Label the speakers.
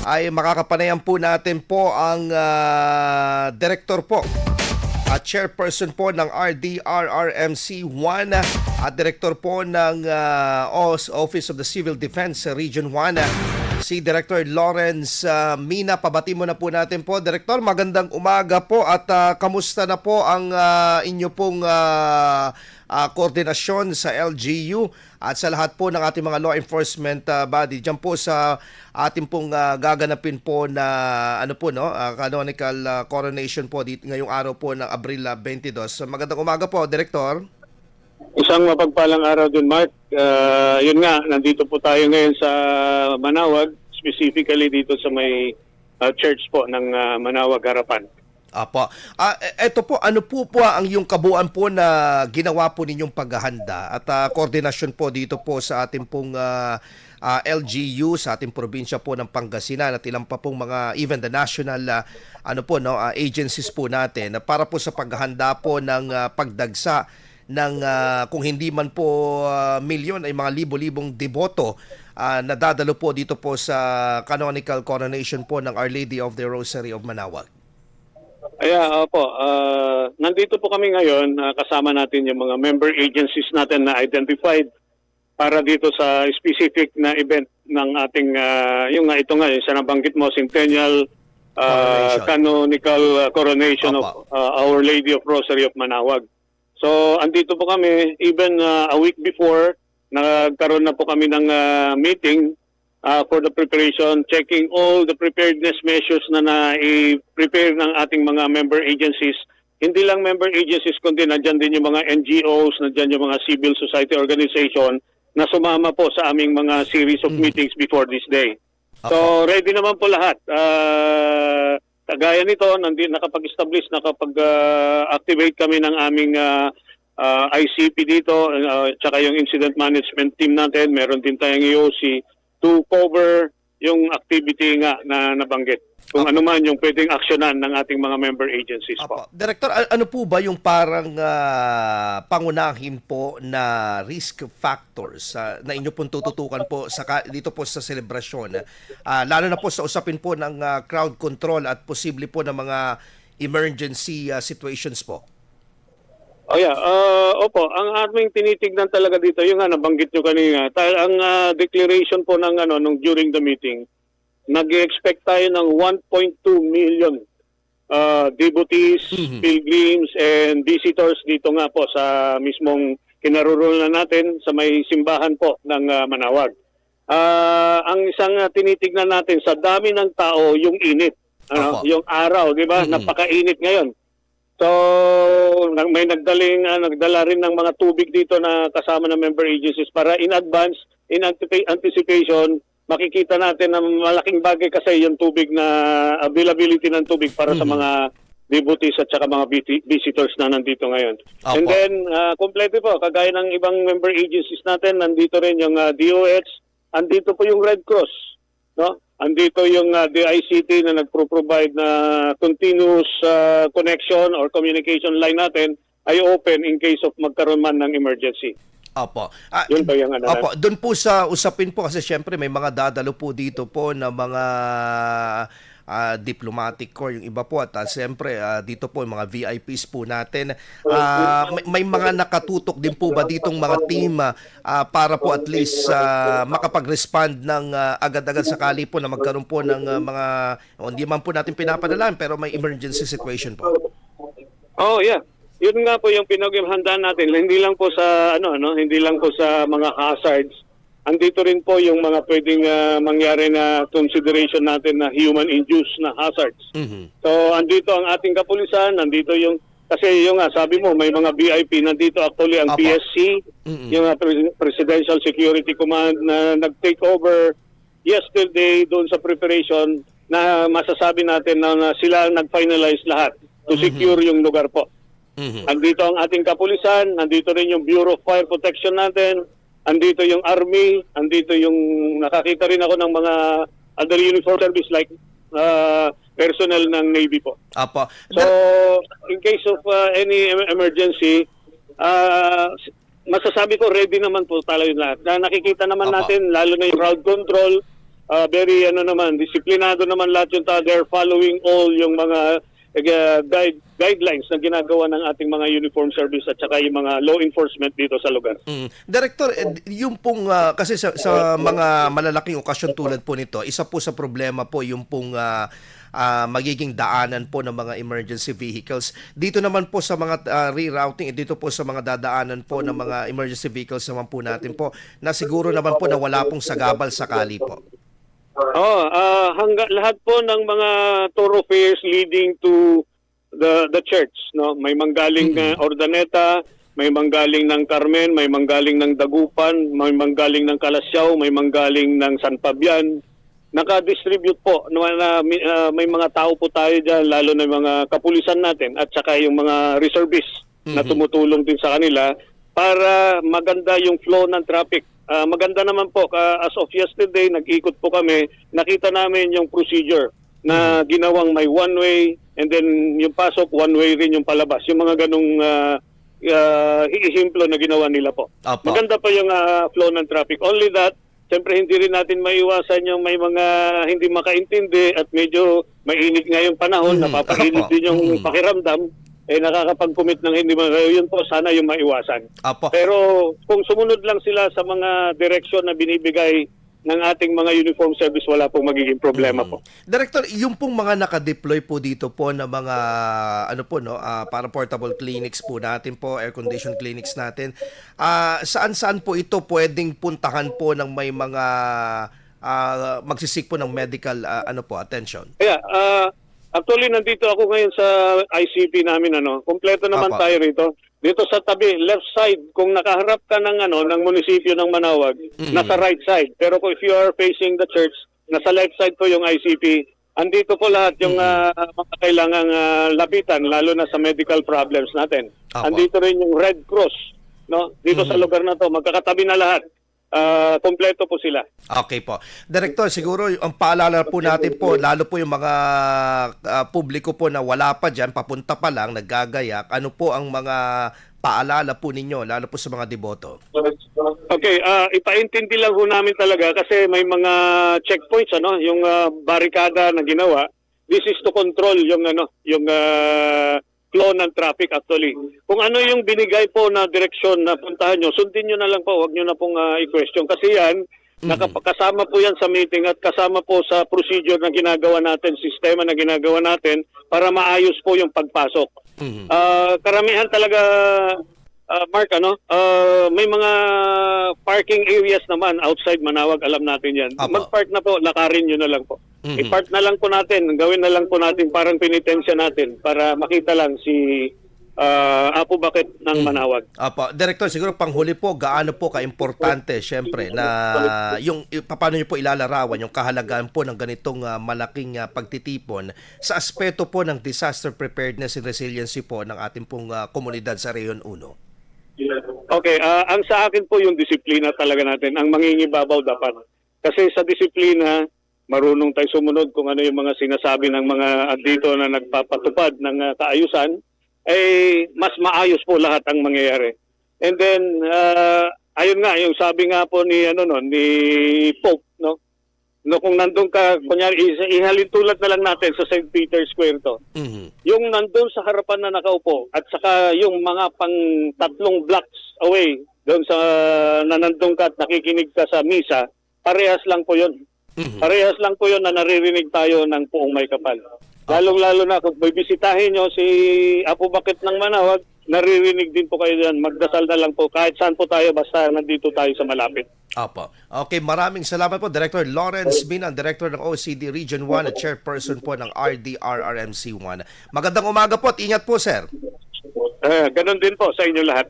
Speaker 1: ay makakapanayan po natin po ang director po at chairperson po ng RDRRMC 1 at director po ng Office of the Civil Defense Region 1, si Director Lawrence Mina. Pabati mo na po natin po. Director, magandang umaga po at kamusta na po ang inyo pong koordinasyon sa LGU at sa lahat po ng ating mga law enforcement body diyan po sa ating pong gaganapin po na canonical coronation po dito ngayong araw po ng Abril 22. So, magandang umaga po, Director.
Speaker 2: Isang mapagpalang araw din, Mark. Yun nga, nandito po tayo ngayon sa Manawag, specifically dito sa may church po ng Manawag Harapan.
Speaker 1: Apo. Ito po, ano po ang yung kabuuan po na ginawa po ninyong paghahanda at koordinasyon po dito po sa ating pong LGU, sa ating probinsya po ng Pangasinan at ilang pa pong mga, even the national agencies po natin para po sa paghahanda po ng pagdagsa ng kung hindi man po milyon ay mga libo-libong deboto na dadalo po dito po sa canonical coronation po ng Our Lady of the Rosary of Manawag.
Speaker 2: Opo. Nandito po kami ngayon, kasama natin yung mga member agencies natin na identified para dito sa specific na event ng ating, yung sa nabanggit mo, Centennial Canonical Coronation of Our Lady of Rosary of Manawag. So, andito po kami, even a week before, nagkaroon na po kami ng meeting for the preparation, checking all the preparedness measures na na-prepare ng ating mga member agencies. Hindi lang member agencies, kundi nandyan din yung mga NGOs, nandyan yung mga civil society organization na sumama po sa aming mga series of meetings before this day. So, ready naman po lahat. Gaya nito, nakapag-establish, nakapag-activate kami ng aming ICP dito, tsaka yung incident management team natin. Meron din tayong EOC to cover yung activity nga na nabanggit. Kung ano man yung pwedeng aksyonan ng ating mga member agencies po.
Speaker 1: Director, ano po ba yung parang pangunahin po na risk factors na inyo pong tututukan po dito po sa selebrasyon? Lalo na po sa usapin po ng crowd control at posible po ng mga emergency situations po.
Speaker 2: Opo, ang aming tinitignan talaga dito, yung nabanggit nyo kanina, ang declaration po ng during the meeting, nag-expect tayo ng 1.2 million devotees, pilgrims, and visitors dito nga po sa mismong kinaroroonan natin sa may simbahan po ng Manawag. Ang isang tinitignan natin, sa dami ng tao, yung init, yung araw, di ba? Napakainit ngayon. So, may nagdala rin ng mga tubig dito na kasama ng member agencies para in advance, in anticipation, makikita natin na malaking bagay kasi yung tubig na availability ng tubig para sa mga devotees at saka mga visitors na nandito ngayon. And then, kompleto po, kagaya ng ibang member agencies natin, nandito rin yung DOH, andito po yung Red Cross, no? Andito yung DICT na nagpro-provide na continuous connection or communication line natin ay open in case of magkaroon man ng emergency.
Speaker 1: Opo.
Speaker 2: Yun ba yung
Speaker 1: Opo, doon po sa usapin po kasi syempre may mga dadalo po dito po na mga diplomatic corps, yung iba po at siyempre dito po yung mga VIPs po natin. May mga nakatutok din po ba ditong mga team para po at least makapag-respond ng agad-agad sakali po na magkaroon po ng mga hindi man po natin pinapadalan pero may emergency situation po?
Speaker 2: Yun nga po yung pinaghandaan natin. Hindi lang po sa hindi lang po sa mga hazards. Andito rin po yung mga pwedeng mangyari na consideration natin na human-induced na hazards. So, andito ang ating kapulisan, nandito yung, kasi yung sabi mo, may mga VIP, nandito actually ang PSC, yung Presidential Security Command na nag-take over yesterday doon sa preparation na masasabi natin na sila nag-finalize lahat to secure yung lugar po. Andito ang ating kapulisan, nandito rin yung Bureau of Fire Protection natin, andito yung Army, andito yung nakakita rin ako ng mga other uniform service like personnel ng Navy po. So, in case of any emergency, masasabi ko ready naman po talaga lahat. Nakikita naman natin, lalo na yung crowd control, very disiplinado naman lahat yung tao. They're following all yung mga guidelines na ginagawa ng ating mga uniform service at saka yung mga law enforcement dito sa lugar.
Speaker 1: Director, yung pong kasi sa mga malalaking okasyon tulad po nito, isa po sa problema po yung pong magiging daanan po ng mga emergency vehicles. Dito naman po sa mga rerouting, dito po sa mga dadaanan po ng mga emergency vehicles naman po natin po, na siguro naman po na wala pong sagabal sakali po.
Speaker 2: Lahat po ng mga thoroughfares leading to the church, no? May manggaling Ordaneta, may manggaling ng Carmen, may manggaling ng Dagupan, may manggaling ng Kalasyaw, may manggaling ng San Fabian. Naka-distribute po may mga tao po tayo diyan, lalo na yung mga kapulisan natin at saka yung mga reservists na tumutulong din sa kanila para maganda yung flow ng traffic. Maganda naman po, as of yesterday, nag-ikot po kami, nakita namin yung procedure na ginawang may one way and then yung pasok, one way rin yung palabas. Yung mga ganong ehemplo na ginawa nila po.
Speaker 1: Apo.
Speaker 2: Maganda pa yung flow ng traffic. Only that, siyempre hindi rin natin maiwasan yung may mga hindi makaintindi at medyo mainit nga yung panahon, napapainit din yung pakiramdam. Nakakapag-commit ng hindi yun po, sana yung maiwasan.
Speaker 1: Apo.
Speaker 2: Pero kung sumunod lang sila sa mga direksyon na binibigay ng ating mga uniform service, wala pong magiging problema po.
Speaker 1: Director, yung pong mga naka-deploy po dito po na mga para portable clinics po natin po, air-conditioned clinics natin, saan-saan po ito pwedeng puntahan po ng may mga magsisik po ng medical attention?
Speaker 2: Actually, nandito ako ngayon sa ICP namin, kompleto naman tayo rito. Dito sa tabi, left side, kung nakaharap ka ng munisipyo ng Manawag, nasa right side. Pero if you are facing the church, nasa left side po yung ICP. Andito po lahat yung mga kailangang lapitan, lalo na sa medical problems natin. Andito rin yung Red Cross, no? Dito sa lugar na to, magkakatabi na lahat. Kompleto po sila.
Speaker 1: Okay po. Director, siguro ang paalala po natin po, lalo po yung mga publiko po na wala pa dyan, papunta pa lang, naggagayak, ano po ang mga paalala po ninyo, lalo po sa mga deboto?
Speaker 2: Okay, ipaintindi lang po namin talaga kasi may mga checkpoints, yung barikada na ginawa. This is to control yung flow ng traffic actually. Kung ano yung binigay po na direksyon na puntahan nyo, sundin nyo na lang po, huwag nyo na pong i-question. Kasi yan, kasama po yan sa meeting at kasama po sa procedure na ginagawa natin, sistema na ginagawa natin para maayos po yung pagpasok. Karamihan talaga, Mark, may mga parking areas naman outside Manawag, alam natin yan. Mag-park na po, lakarin nyo na lang po. I-park na lang po natin, gawin na lang po natin parang penitensya natin para makita lang si Apo Bakit ng Manawag.
Speaker 1: Apo, Director, siguro panghuli po, gaano po ka-importante syempre na yung paano niyo po ilalarawan yung kahalagaan po ng ganitong malaking pagtitipon sa aspeto po ng disaster preparedness and resiliency po ng ating pong komunidad sa Rehiyon 1.
Speaker 2: Okay, ang sa akin po yung disiplina talaga natin, ang mangingibabaw dapat. Kasi sa disiplina, marunong tayo sumunod kung ano yung mga sinasabi ng mga dito na nagpapatupad ng kaayusan, mas maayos po lahat ang mangyayari. And then, ayun nga, yung sabi nga po ni Pope, kung nandun ka, kunyari, ihalin tulad na lang natin sa St. Peter's Square to. Yung nandun sa harapan na nakaupo at saka yung mga pang 3 blocks away doon sa nandun ka at nakikinig ka sa misa, parehas lang po yun. Parehas lang po yun na naririnig tayo ng Puong May Kapal. Lalong-lalo na kung bibisitahin nyo si Apo Bakit ng Manawag, naririnig din po kayo dyan. Magdasal na lang po kahit saan po tayo basta nandito tayo sa malapit.
Speaker 1: Opo. Okay, maraming salamat po Director Lawrence Binan, Director ng OCD Region 1 at Chairperson po ng RDRRMC 1. Magandang umaga po at ingat po, sir.
Speaker 2: Ganon din po sa inyo lahat.